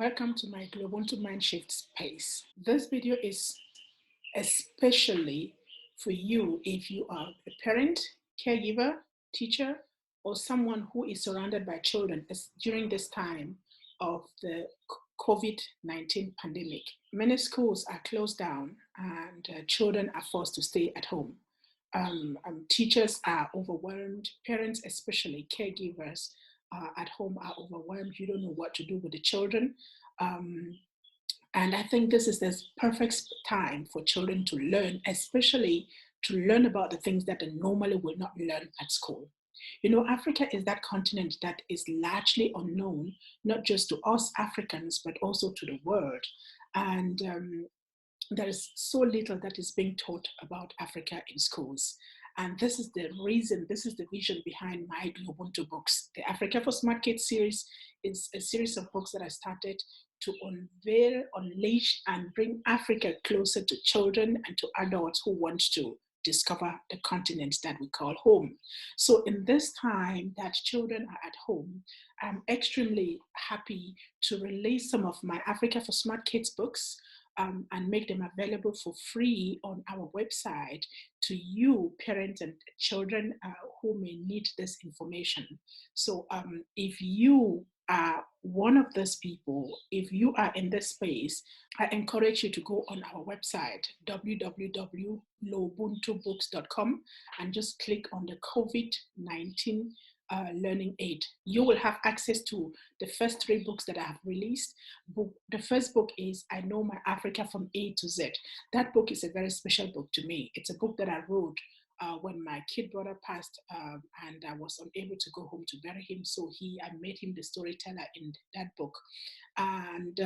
Welcome to my GloBUNTU Mindshift space. This video is especially for you if you are a parent, caregiver, teacher, or someone who is surrounded by children during this time of the COVID-19 pandemic. Many schools are closed down and children are forced to stay at home. Teachers are overwhelmed, parents especially, caregivers at home are overwhelmed. You don't know what to do with the children. And I think this is the perfect time for children to learn, especially to learn about the things that they normally will not learn at school. You know, Africa is that continent that is largely unknown, not just to us Africans, but also to the world. And there is so little that is being taught about Africa in schools. And this is the reason, this is the vision behind my GloBUNTU Books. The Africa for Smart Kids series is a series of books that I started to unveil, unleash, and bring Africa closer to children and to adults who want to discover the continent that we call home. So in this time that children are at home, I'm extremely happy to release some of my Africa for Smart Kids books and make them available for free on our website to you, parents and children who may need this information. So if you are one of those people, if you are in this space, I encourage you to go on our website, www.GloBUNTUBooks.com, and just click on the COVID-19 learning aid. You will have access to the first 3 books that I have released. The first book is I Know My Africa from A to Z. That book is a very special book to me. It's a book that I wrote when my kid brother passed and I was unable to go home to bury him. So I made him the storyteller in that book. And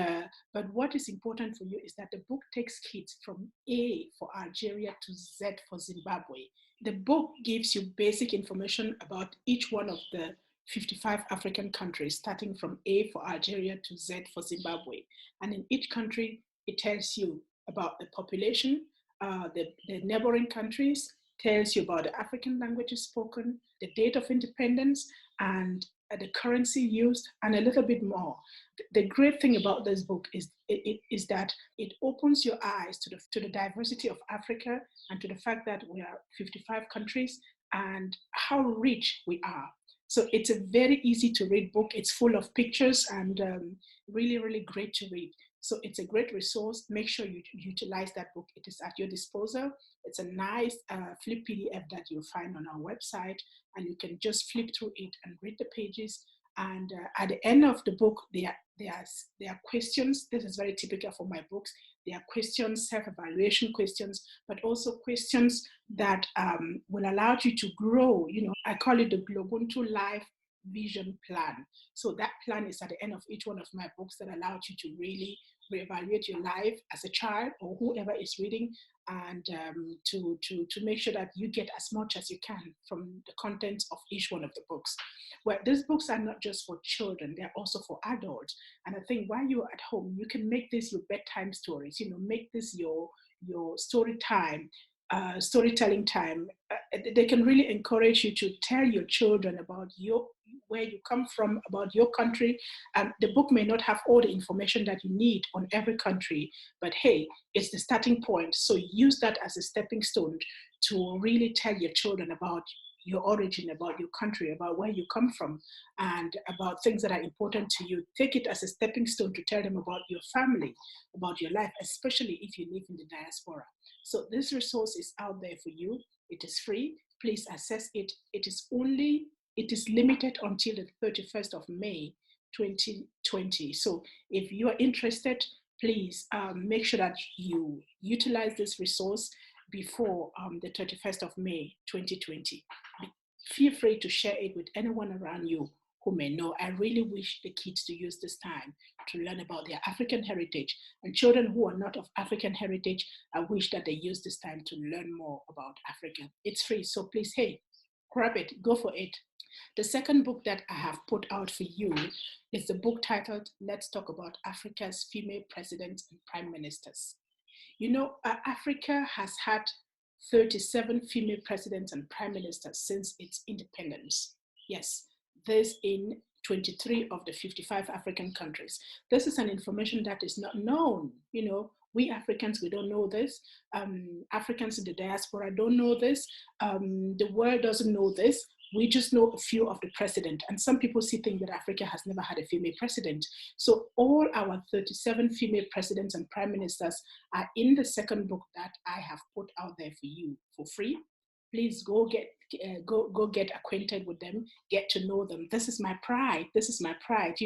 but what is important for you is that the book takes kids from A for Algeria to Z for Zimbabwe. The book gives you basic information about each one of the 55 African countries, starting from A for Algeria to Z for Zimbabwe. And in each country, it tells you about the population, the neighboring countries, tells you about the African languages spoken, the date of independence, and the currency used, and a little bit more. The great thing about this book is that it opens your eyes to the diversity of Africa and to the fact that we are 55 countries and how rich we are. So it's a very easy to read book. It's full of pictures and really, really great to read. So it's a great resource. Make sure you utilize that book. It is at your disposal. It's a nice flip PDF that you'll find on our website, and you can just flip through it and read the pages. And at the end of the book, there are questions. This is very typical for my books. There are questions, self-evaluation questions, but also questions that will allow you to grow. You know, I call it the GloBUNTU Life Vision Plan. So that plan is at the end of each one of my books that allows you to really reevaluate your life as a child or whoever is reading, and to make sure that you get as much as you can from the contents of each one of the books. Well, these books are not just for children, they're also for adults. And I think while you're at home, you can make this your bedtime stories, you know, make this your story time, storytelling time. They can really encourage you to tell your children about where you come from, about your country. The book may not have all the information that you need on every country, but hey, it's the starting point. So use that as a stepping stone to really tell your children about your origin, about your country, about where you come from, and about things that are important to you. Take it as a stepping stone to tell them about your family, about your life, especially if you live in the diaspora. So this resource is out there for you. It is free. Please access it. It is limited until the 31st of May, 2020. So if you are interested, please make sure that you utilize this resource before the 31st of May, 2020. Feel free to share it with anyone around you who may know. I really wish the kids to use this time to learn about their African heritage. And children who are not of African heritage, I wish that they use this time to learn more about Africa. It's free, so please, hey, grab it, go for it. The second book that I have put out for you is the book titled, Let's Talk About Africa's Female Presidents and Prime Ministers. You know, Africa has had 37 female presidents and prime ministers since its independence. Yes, this in 23 of the 55 African countries. This is an information that is not known. We Africans, we don't know this. Africans in the diaspora don't know this. The world doesn't know this. We just know a few of the president. And some people think that Africa has never had a female president. So all our 37 female presidents and prime ministers are in the second book that I have put out there for you for free. Please go get acquainted with them, get to know them. This is my pride. This is my pride.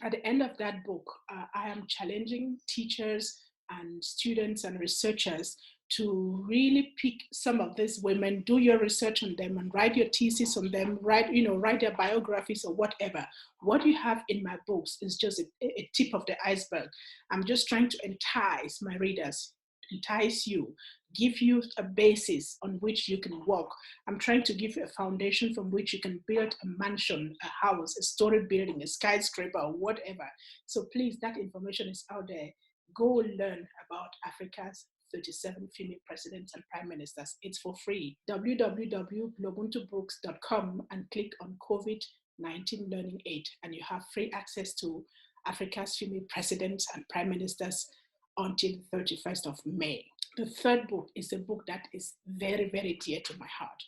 At the end of that book, I am challenging teachers and students and researchers to really pick some of these women, do your research on them and write your thesis on them, write their biographies or whatever. What you have in my books is just a tip of the iceberg. I'm just trying to entice my readers, entice you, give you a basis on which you can work. I'm trying to give you a foundation from which you can build a mansion, a house, a story building, a skyscraper, or whatever. So please, that information is out there. Go learn about Africa's 37 female presidents and prime ministers. It's for free. www.globuntubooks.com and click on COVID-19 Learning Aid, and you have free access to Africa's female presidents and prime ministers until the 31st of May. The third book is a book that is very, very dear to my heart.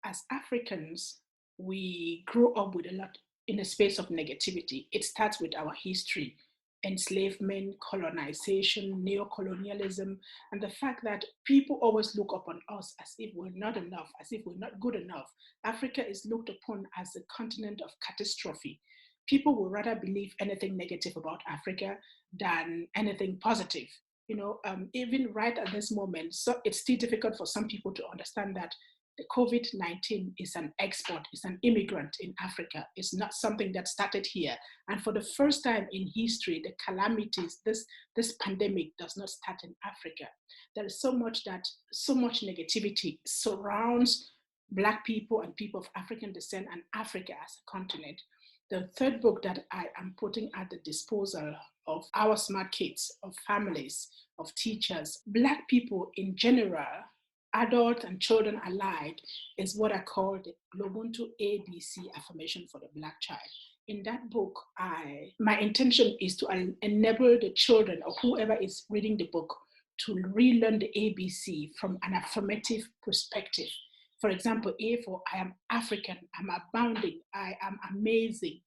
As Africans, we grow up with a lot in a space of negativity. It starts with our history, enslavement, colonization, neo-colonialism, and the fact that people always look upon us as if we're not enough, as if we're not good enough. Africa is looked upon as a continent of catastrophe. People will rather believe anything negative about Africa than anything positive. Even right at this moment, so it's still difficult for some people to understand that the COVID-19 is an export, is an immigrant in Africa. It's not something that started here. And for the first time in history, the calamities, this pandemic does not start in Africa. There is so much negativity surrounds Black people and people of African descent and Africa as a continent. The third book that I am putting at the disposal of our smart kids, of families, of teachers, Black people in general, adults and children alike, is what I call the GloBUNTU ABC affirmation for the Black child. In that book, my intention is to enable the children or whoever is reading the book to relearn the ABC from an affirmative perspective. For example, A for I am African, I'm abounding, I am amazing,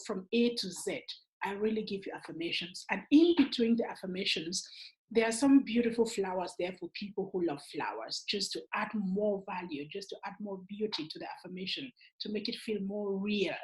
from A to Z. I really give you affirmations. And in between the affirmations, there are some beautiful flowers there for people who love flowers, just to add more value, just to add more beauty to the affirmation, to make it feel more real.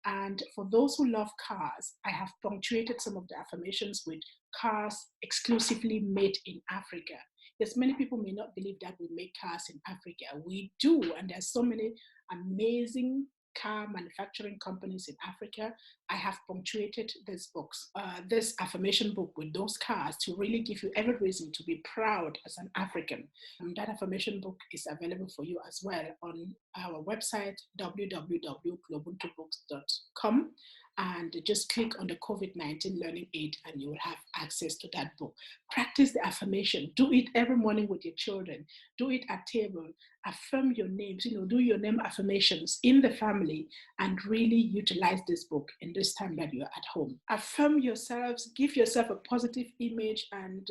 And for those who love cars, I have punctuated some of the affirmations with cars exclusively made in Africa. Yes, many people may not believe that we make cars in Africa. We do, and there's so many amazing car manufacturing companies in Africa. I have punctuated these books, this affirmation book with those cars to really give you every reason to be proud as an African. That affirmation book is available for you as well on our website, www.globuntubooks.com, and just click on the COVID-19 Learning Aid and you will have access to that book. Practice the affirmation. Do it every morning with your children. Do it at table. Affirm your names, do your name affirmations in the family and really utilize this book in this time that you're at home. Affirm yourselves, give yourself a positive image and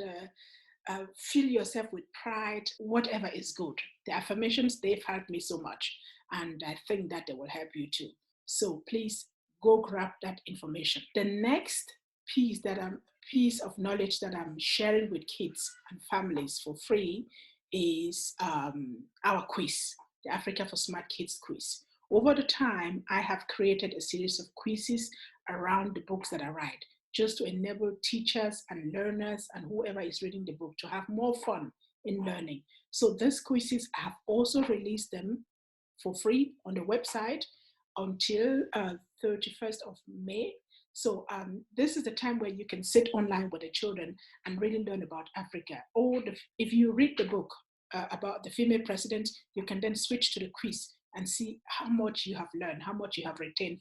fill yourself with pride, whatever is good. The affirmations, they've helped me so much and I think that they will help you too. So please go grab that information. The next piece of knowledge that I'm sharing with kids and families for free is our quiz, the Africa for Smart Kids quiz. Over the time, I have created a series of quizzes around the books that I write, just to enable teachers and learners and whoever is reading the book to have more fun in learning. So these quizzes, I have also released them for free on the website until 31st of May. So this is the time where you can sit online with the children and really learn about Africa. Or if you read the book about the female president, you can then switch to the quiz and see how much you have learned, how much you have retained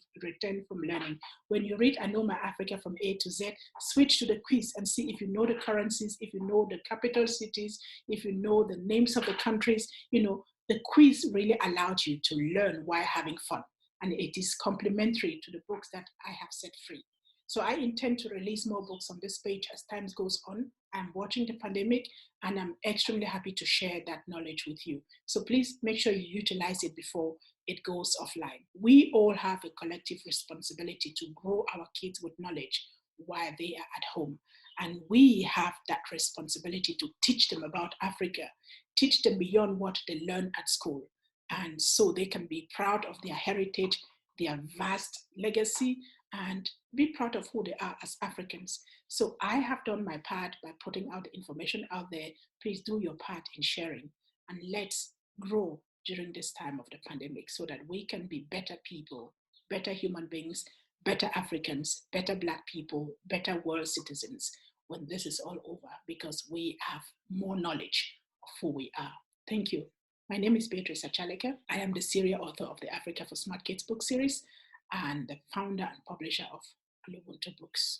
from learning. When you read I Know My Africa from A to Z, switch to the quiz and see if you know the currencies, if you know the capital cities, if you know the names of the countries. The quiz really allowed you to learn while having fun. and it is complementary to the books that I have set free. So I intend to release more books on this page as time goes on. I'm watching the pandemic, and I'm extremely happy to share that knowledge with you. So please make sure you utilize it before it goes offline. We all have a collective responsibility to grow our kids with knowledge while they are at home. And we have that responsibility to teach them about Africa, teach them beyond what they learn at school. And so they can be proud of their heritage, their vast legacy, and be proud of who they are as Africans. So I have done my part by putting out the information out there. Please do your part in sharing, and let's grow during this time of the pandemic so that we can be better people, better human beings, better Africans, better Black people, better world citizens when this is all over, because we have more knowledge of who we are. Thank you. My name is Beatrice Achaleke. I am the serial author of the Africa for Smart Kids book series and the founder and publisher of GloBUNTU Books.